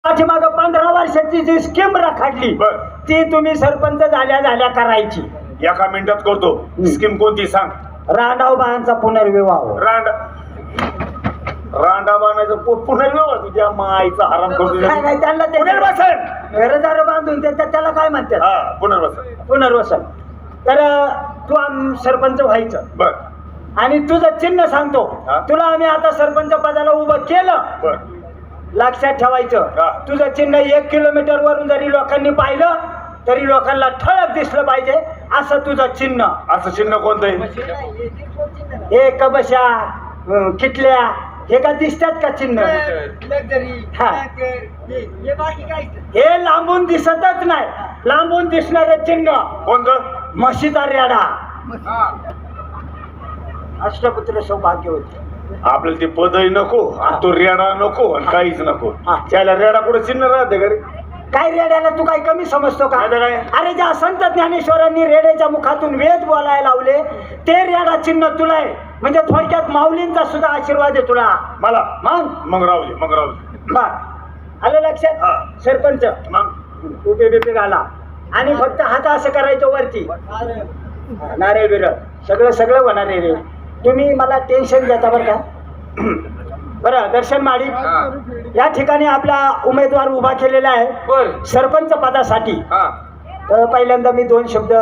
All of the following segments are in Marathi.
पाठीमाग 15 वर्षाची जी स्कीम राखली बर. ती तुम्ही सरपंच झाल्या करायची. एका मिनिटात करतो. स्कीम कोणती सांग. रांडावबाईंचा पुनर्विवाह. रांडा बांधायचं पुनर्विवाह तुझ्या माईचा आराम करतो. नाही त्यांना ते पुनर्वसन. घरदार बांधून देतात त्याला काय म्हणतात? हा पुनर्वसन. पुनर्वसन. तर तू सरपंच व्हायचं बर आणि तुझं चिन्ह सांगतो. हा. तुला आम्ही आता सरपंच पदाला उभं केलं. बर लक्षात ठेवायचं हा. तुझं चिन्ह 1 किलोमीटर वरून जरी लोकांनी पाहिलं तरी लोकांना ठळक दिसलं पाहिजे असं तुझं चिन्ह. असं चिन्ह कोणतं आहे? हे कबशा किटल्या हे का दिसतात का चिन्ह? हा. हे लांबून दिसतच नाही. लांबून दिसणारे चिन्ह कोणतं? म्हशीचा रेडा. अष्टपुत्र सौभाग्य होते. आपल्याला ते पदही नको आणि तो रेडा नको आणि काहीच नको. हा. त्याला रेडा कुठे चिन्ह राहते घरी? काय रेड्याला तू काही कमी समजतो का? नाही तर काय? अरे ज्या संत ज्ञानेश्वरांनी रेड्याच्या मुखातून वेद बोलायला लावले ते रेडा चिन्ह तुला आहे. म्हणजे थोडक्यात माऊलींचा सुद्धा आशीर्वाद आहे तुला. मला मग राहू दे. बर आलं लक्षात? हा. सरपंच मग उभे बिपे घाला आणि फक्त हात असं करायचं वरती. नारळ बिरळ सगळं होणार आहे रे. तुम्ही मला टेन्शन देता बरं का? बरं दर्शन माळी या ठिकाणी आपला उमेदवार उभा केलेला आहे सरपंच पदासाठी. तर पहिल्यांदा मी 2 शब्द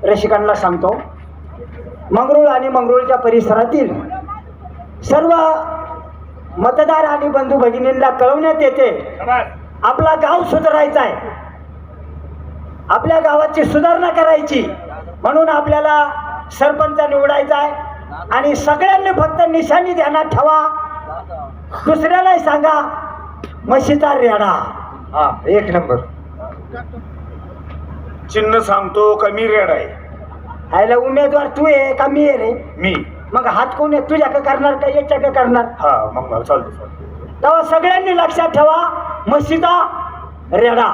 रसिकांना सांगतो. मंगरुळ आणि मंगरुळच्या परिसरातील सर्व मतदार आणि बंधू भगिनींना कळवण्यात येते आपला गाव सुधारायचा आहे. आपल्या गावाची सुधारणा करायची म्हणून आपल्याला सरपंच निवडायचा आहे. आणि सगळ्यांनी फक्त निशाणी ध्यानात ठेवा. दुसऱ्यालाही सांगा म्हशीचा रेडा. 1 नंबर. चिन्ह सांगतो का मी रेडा आहे? आयला उमेदवार तू आहे का मी आहे रे? मी. मग हात कोण आहे? तुझ्या का करणार का याच्या का करणार? हा मग चालतो. तेव्हा सगळ्यांनी लक्षात ठेवा म्हशीचा रेडा.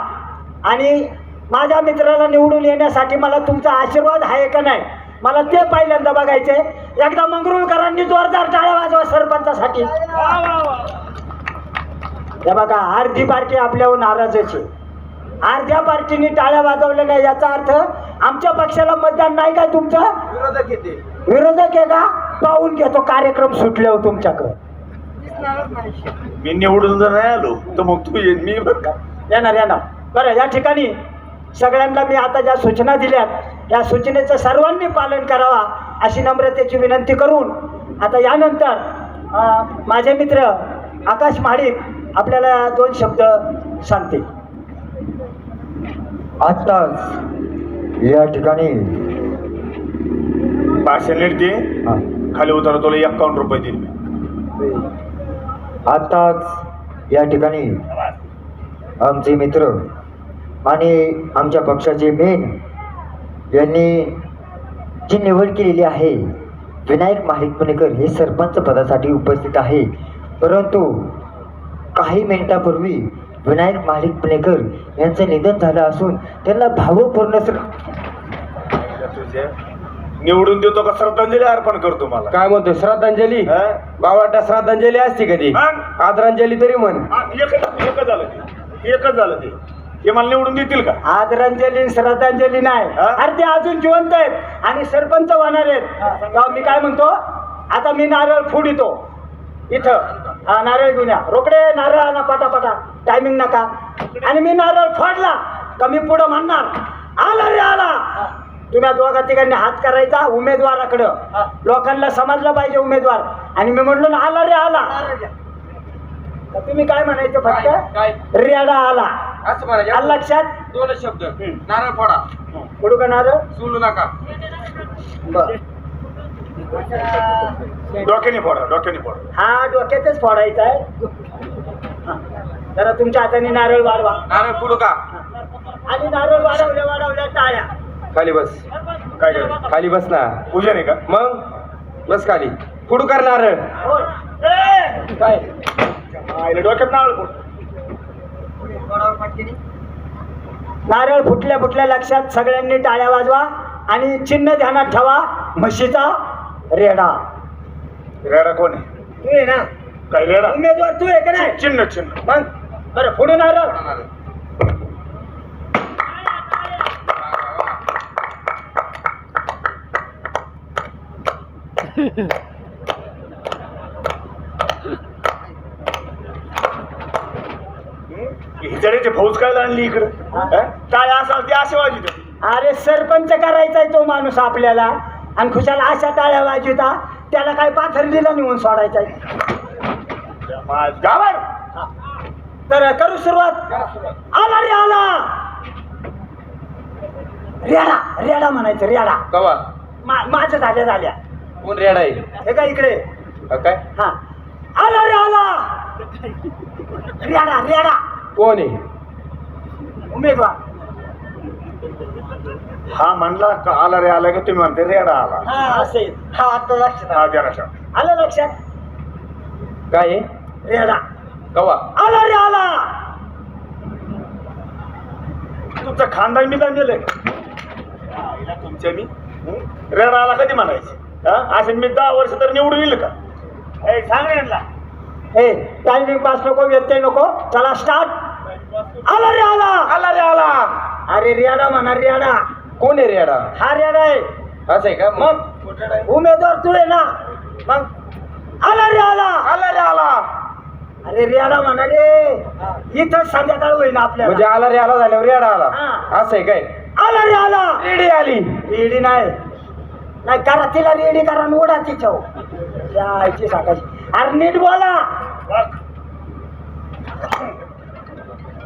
आणि माझ्या मित्राला निवडून येण्यासाठी मला तुमचा आशीर्वाद आहे का नाही मला ते पहिल्यांदा बघायचे. एकदा मंगरुळकरांनी जोरदार टाळ्या वाजवा सरपंचासाठी. हे बघा अर्धी पार्टी आपल्यावर नाराजच आहे. अर्ध्या पार्टीने टाळ्या वाजवल्या नाही याचा अर्थ आमच्या पक्षाला मतदान नाही काय? तुमचं विरोधक आहे का? पाहून घेतो कार्यक्रम सुटल्यावर तुमच्याकडे. मी निवडून जर नाही आलो तर मग तू ये. मी येणार. बरं या ठिकाणी सगळ्यांना मी आता ज्या सूचना दिल्यात या सूचनेचं सर्वांनी पालन करावा अशी नम्रतेची विनंती करून आता यानंतर माझे मित्र आकाश महाडिक आपल्याला 2 शब्द सांगतील. आताच या ठिकाणी भाषण नीट दे. खाली उतारा तुला 51 रुपये देईल मी. आताच या ठिकाणी आमचे मित्र आणि आमच्या पक्षाचे मेन यांनी जी निवड केलेली आहे विनायक महाडिक पुणेकर हे सरपंच पदासाठी उपस्थित आहे. परंतु काही मिनिटापूर्वी विनायक महाडिक पुणेकर यांचं निधन झालं असून त्यांना भावपूर्ण निवडून देतो का श्रद्धांजली अर्पण करतो? मला काय म्हणतो श्रद्धांजली? बावटा श्रद्धांजली असते कधी? आदरांजली तरी म्हण. एकच झालं ते. हे मला निवडून देतील का? आदरांजली श्रद्धांजली नाही. अरे ते अजून जिवंत आहेत आणि सरपंच होणार आहेत. तेव्हा मी काय म्हणतो आता मी नारळ फोडितो इथं. नारळ घेऊन या रोकडे. नारळ आणा पटापटा. टायमिंग नका. आणि मी नारळ फोडला का मी पुढं म्हणणार आला रे आला. तुम्ही 2-3 हात करायचा उमेदवाराकडं. लोकांना समजलं पाहिजे उमेदवार. आणि मी म्हणलो ना आला रे आला. तुम्ही काय म्हणायचं फक्त रेडा आला असं म्हणायचं. आलं लक्षात? 2 शब्द. नारळ फोडा. फोडू का नारळ? सोडू नका. बर डोक्याने फोडा. हा डोक्यातच फोडायचा आहे. जरा तुमच्या हाताने नारळ वाढवा. नारळ फोडू का? आणि नारळ वाढवल्या टाळ्या. खाली बस. काय करायचं? खाली बस ना. पूजा नाही का? मग बस खाली. फोडू कर नारळ. हो. काय डोक्यात नारळ फोड. नारळ फुटल्या लक्षात सगळ्यांनी टाळ्या वाजवा आणि चिन्ह ध्यानात ठेवा म्हशीचा रेडा. रेडा कोण आहे? तू आहे ना? काय रेडा? उमेदवार तू आहे का नाही? चिन्ह मग बरं फोडून नारळ. हिजड्याची फौज काय आणली इकडं काय असं ते असे वाजत अरे सरपंच करायचा आहे तो माणूस आपल्याला, आणि खुशाला अशा टाळ्या वाजविता त्याला काय पाथर्डीला नेऊन सोडायचा आहे. गावात तर करू सुरुवात. आला रे आला. रेडा रेडा म्हणायचं रेडा. कवा माझं झाल्या कोण रेड आहे हे का इकडे. काय हा आला रे आला. रेडा रेडा कोण आहे उमेदवार. हा म्हणला का आला रे आला का तुम्ही म्हणते रेडा आला. हा असेल. हा आता लक्षात हा द्या लक्षात. आलं लक्षात. काय आहे रेडा कवा आला रे आला. तुमचं खानदान मी गेलंय तुमच्या मी रेडा आला कधी म्हणायचं असं मी 10 वर्ष तर निवडून येईल का सांग यांना. हे टायमिंग पास नको व्यत्यय नको. चला स्टार्ट. आला रे आला. आला रे आला. अरे रेडा म्हणा रेडा. कोण आहे रेडा हा रेडा आहे. असं आहे का मग उमेदवार तू आहे ना. मग आला रे आला. आला रे आला अरे रेडा म्हणा रे. इथं संध्याकाळ होईल आपल्याला. म्हणजे आला रे आला झाल्यावर रेडा आला हा. असं आहे काय आला रे आला. रेडी आली रेडी नाही नाही करा तिला रेडी करा आणि उडा तिच्या यायची साकायची. अरे नीट बोला.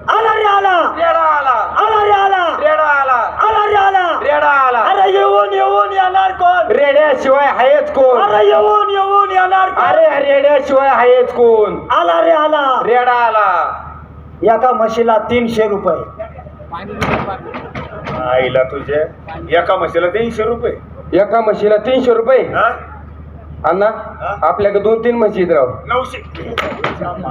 आला रे आला. रेडा आला आला रे आला. रेडा आला आला रे आला. रेडा आला अरे येऊन येऊन येणार कोण. रेड्याशिवाय आहेच कोण अरे येऊन येऊन येणार कोण. अरे रेड्याशिवाय आहेच कोण आला रे आला. रेडा आला एका म्हशीला 300 रुपये. आईला तुझ्या एका म्हशीला 300 रुपये. एका म्हशीला 300 रुपये अण्णा आपल्याकडे 2-3 म्हशी आहेत राव 900.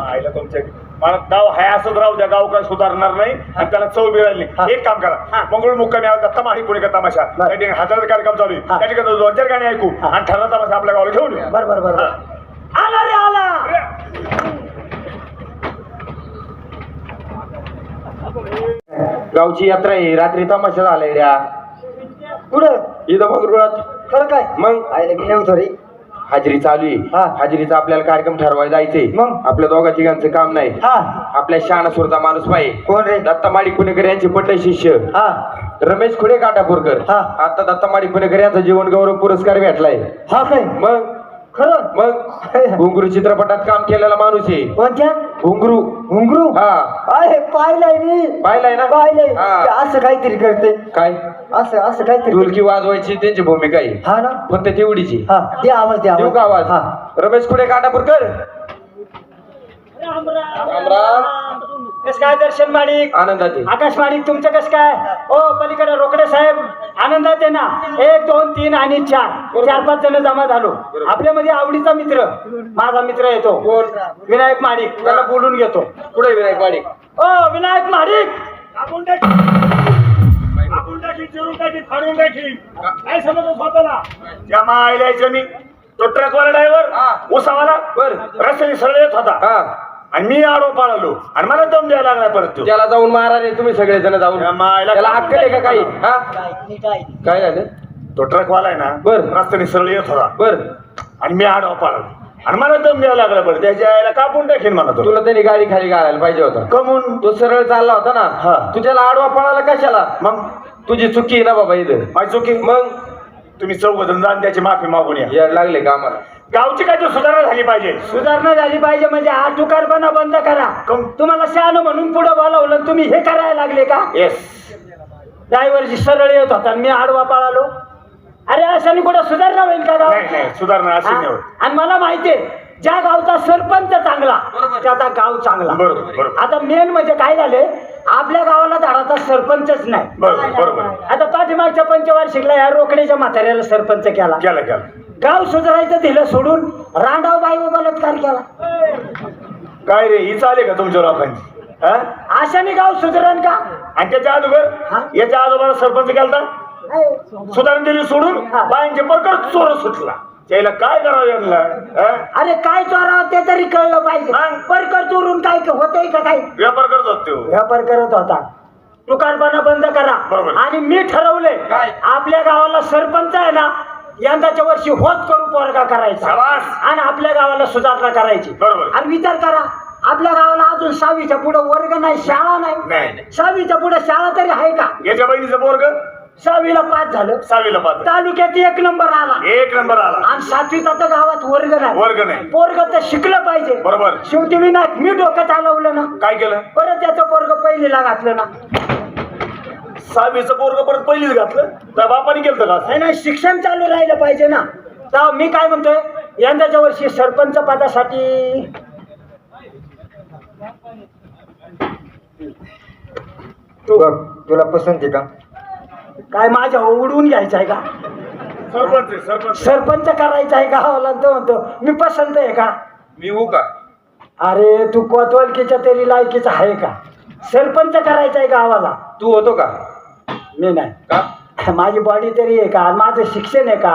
आईला तुमच्या मला गाव हाय असंच राहू द्या. गाव काय सुधारणार नाही आणि त्याला चव बी राहिली नाही. एक काम करा मंगळ मुक्कामी दत्ता माही पुणे तमाशा हाताचा कार्यक्रम चालू आहे. त्या ठिकाणी 2-4 गाणी ऐकू आणि ठरला तमाशा आपल्या गावाला घेऊन येऊ. बर बर बर. आला रे आला. गावची यात्रा आहे रात्री तमाशा झालाय ऱ्या पुढं इथं मंगरुळात खरं काय. मग आईला मी नव्हतो रे. हाजरी चालू हा. आहे हाजरीचा आपल्याला कार्यक्रम ठरवायला जायचंय मग? आपल्या दोघा तिघांचं काम नाही हा आपल्या शहाणा सुरता माणूस पाहिजे कोण रे. दत्ता माडी पुणेकर यांचे पट्टे शिष्य हा रमेश खुडे काटापूरकर हा. आता दत्ता माडी पुणेकर यांचा जीवन गौरव पुरस्कार भेटलाय हा काय मग खरं. मग घुंगरू चित्रपटात काम केलेला माणूस आहे कोणत्या. घुंगरू घुंगरू. हा अरे पाहिलंय मी. पाहिलाय ना पाहिलंय. हा. ते असं काहीतरी करते. काय असं असं काहीतरी. ढोलकी वाजवायची त्यांची भूमिका आहे हा ना. फक्त तेवढीची हा दे आवाज दे देऊ का आवाज हा. रमेश खुडे काटापूरकर राम राम. कस काय दर्शन माडिक. आनंदाचे आकाश माडिक तुमचं कस काय. ओ पलीकडे रोकडे साहेब आनंदात आहे ना. 1 2 3 आणि 4 4-5 जण जमा झालो. आपल्यामध्ये आवडीचा मित्र माझा मित्र येतो कोण विनायक माडिक. त्याला बोलून घेतो. पुढे विनायक माडी ओ विनायक माडिक. आपण टाकी चिरून टाकी फाडून टाकी काय समजतो स्वतःला. त्या मायला यायचं मी तो ट्रकवाला ड्रायव्हर उसावाला बर रस्त्याने सरळ येत होता हा आणि मी आडो पाळलो आणि मला दम द्यायला लागला परत तो. त्याला जाऊन मारा रे तुम्ही सगळे जण जाऊन त्या मायला त्याला अक्कल आहे का काही हा काय झालं तो ट्रकवाला आहे ना बर. रस्त्याने सरळ येत होता बर आणि मी आडवा पाळलो आणि मला दम द्यायला लागला बरं. त्याच्या आईला कापून टाकेन मला तो. तुला त्यांनी गाडी खाली घालायला पाहिजे होता कमून तो सरळ चालला होता हा. ना तू त्याला आडवा पळाला कशाला मग तुझी चुकी आहे ना बाबा इथं माझी चुकी. मग तुम्ही चौघजण जाऊन त्याची माफी मागून या. याड लागले का आम्हाला गावची काय तर सुधारणा झाली पाहिजे. सुधारणा झाली पाहिजे म्हणजे हा टुकारपणा बंद करा. तुम्हाला शहाणं म्हणून पुढे बोलावलं तुम्ही हे करायला लागले का. येस ड्रायव्हरची सरळ येत होता आणि मी आडवा पळालो. अरे अशाने कुठं सुधारणा होईल का गाव. नाही सुधारणा अशी नाही होत. आणि मला माहितीये ज्या गावचा सरपंच चांगला त्याचा गाव चांगला. बरोबर बरोबर आता मेन म्हणजे काय झाले आपल्या गावाला धडाचा सरपंचच नाही. बरोबर बरोबर आता पाठीमागच्या पंचवार्षिकला या रोकड्याच्या म्हाताऱ्याला सरपंच केला. केलं केलं. गाव सुधारायचं दिलं सोडून रांडाव बाई बलात्कार केला. काय रे ही चाले का तुमच्या लोकांची हा? अशाने गाव सुधारण का. आणि त्याच्या अगोदर हा? याच्या आजोबाला सरपंच केलता सुधारणा दिली सोडून हा. बायांचे प्रकार चोर सुटला. त्याला काय करावं यांना हं? अरे काय चोरावं ते तरी कळलं पाहिजे हा. परकर चोरून काय होतंय का काही व्यापार करतात तो व्यापार करत होता तुकारपणा बंद करा बरोबर. आणि मी ठरवले काय? आपल्या गावाला सरपंच आहे ना यंदाच्या वर्षी होत करू पोरगा करायचा शाबास. आणि आपल्या गावाला सुधारणा करायची बरोबर. आणि विचार करा आपल्या गावाला अजून 6वीच्या पुढे वर्ग नाही शाळा नाही नाही 6वीच्या पुढे शाळा तरी आहे का याच्या बहिणीचं पोरग 6वीला पास झालं 6वीला पात्र तालुक्यात 1 नंबर आला 1 नंबर आला आणि 7वीचा तर गावात वर्ग नाही वर्ग नाही पोरग तर शिकलं पाहिजे बरोबर. शेवटी विनायक मी डोकं चालवलं ना काय केलं परत त्याचं पोरग पहिलीला घातलं ना 6वीचं पोरग परत पहिलीच घातलं त्या बापाने केलं का नाही नाही शिक्षण चालू राहिलं पाहिजे ना तर मी काय म्हणतोय यंदाच्या वर्षी सरपंच पदासाठी बघ तुला पसंत आहे का? काय माझ्या उडवून घ्यायचं आहे का सरपंच आहे, सरपंच सरपंच करायचं आहे गावाला तो म्हणतो मी पसंत आहे का मी हो का अरे तू कोतवालकीच्या तरी लायकीचा आहे का सरपंच करायचं आहे गावाला तू होतो का मी नाही का माझी बॉडी तरी आहे का माझं शिक्षण आहे का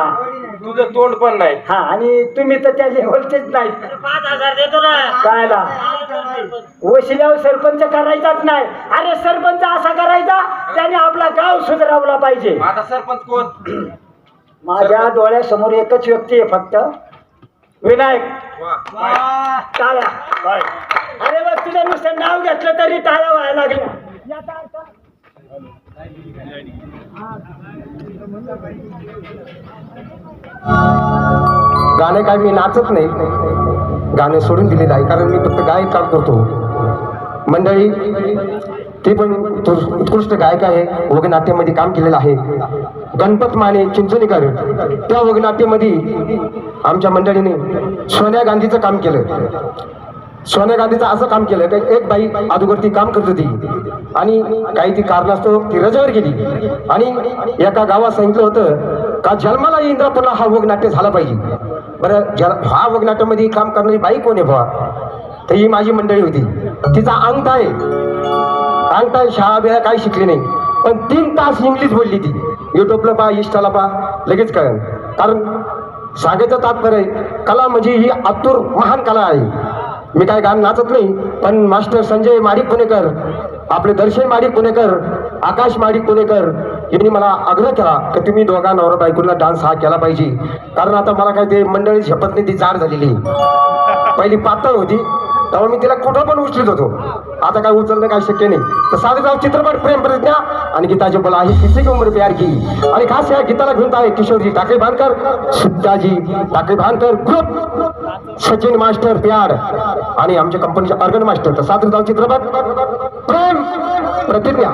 तुझं तोंड पण नाही हा आणि तुम्ही तर त्या लेवलचेच नाही 5,000 देतो ना कायला वशिल्यावर सरपंच करायचाच नाही अरे सरपंच असा करायचा त्याने आपला गाव सुधारवला पाहिजे आता सरपंच कोण माझ्या डोळ्यासमोर एकच व्यक्ती आहे फक्त विनायक टाळ्या काय अरे बघ तुझं नुसतं नाव घेतलं तरी टाळ्या व्हायला लागल्या गाणे काय मी नाचत नाही गाणे सोडून दिलेलं आहे कारण मी फक्त गायक काम करतो मंडळी ते पण उत्कृष्ट गायक आहे वगनाट्यामध्ये काम केलेलं आहे गणपत माने चिंचणीकर त्या वगनाट्यामध्ये आमच्या मंडळीने सोनिया गांधीचं काम केलं सोनिया गांधीचं असं काम केलं की एक बाई अगोदर ती काम करत होती आणि काही ती कारणास्तव ती रजेवर गेली आणि एका गावात सांगितलं होतं का जन्माला इंद्रपुरला हा वगनाट्य झाला पाहिजे बरं हा वगनाट्यामध्ये काम करणारी बाई कोण आहे बुवा तर ही माझी मंडळी होती तिचा अंगठा आहे शाळा बिळा काही शिकली नाही पण 3 तास इंग्लिश बोलली ती युट्यूबला पहा इंस्टाला पहा लगेच कळेल कारण सांगायचं तात्पर्य कला म्हणजे ही आतुर महान कला आहे मी काय गाणं नाचत नाही पण मास्टर संजय माडिक पुणेकर आपले दर्शन माडिक पुणेकर आकाश माडिक पुणेकर यांनी मला आग्रह केला की तुम्ही दोघा नवरा बायकोला डान्स हा केला पाहिजे कारण आता मला काय ते मंडळी झेपत नाही ती जाड झालेली पहिली पातळ होती तेव्हा मी तिला कुठं पण उचलित होतो आता काय उचलणं काय शक्य नाही तर साधेगाव चित्रपट प्रेम प्रतिज्ञा आणि गीताजी बोला आहे किसी की उम्र प्यार की आणि खास या गीताला घेऊन आहे किशोरजी टाकळी भानकर सुद्धाजी टाकळी भानकर ग्रुप सचिन मास्टर प्यार आणि आमच्या कंपनीचे ऑर्गन मास्टर तर साधेगाव चित्रपट प्रेम प्रतिज्ञा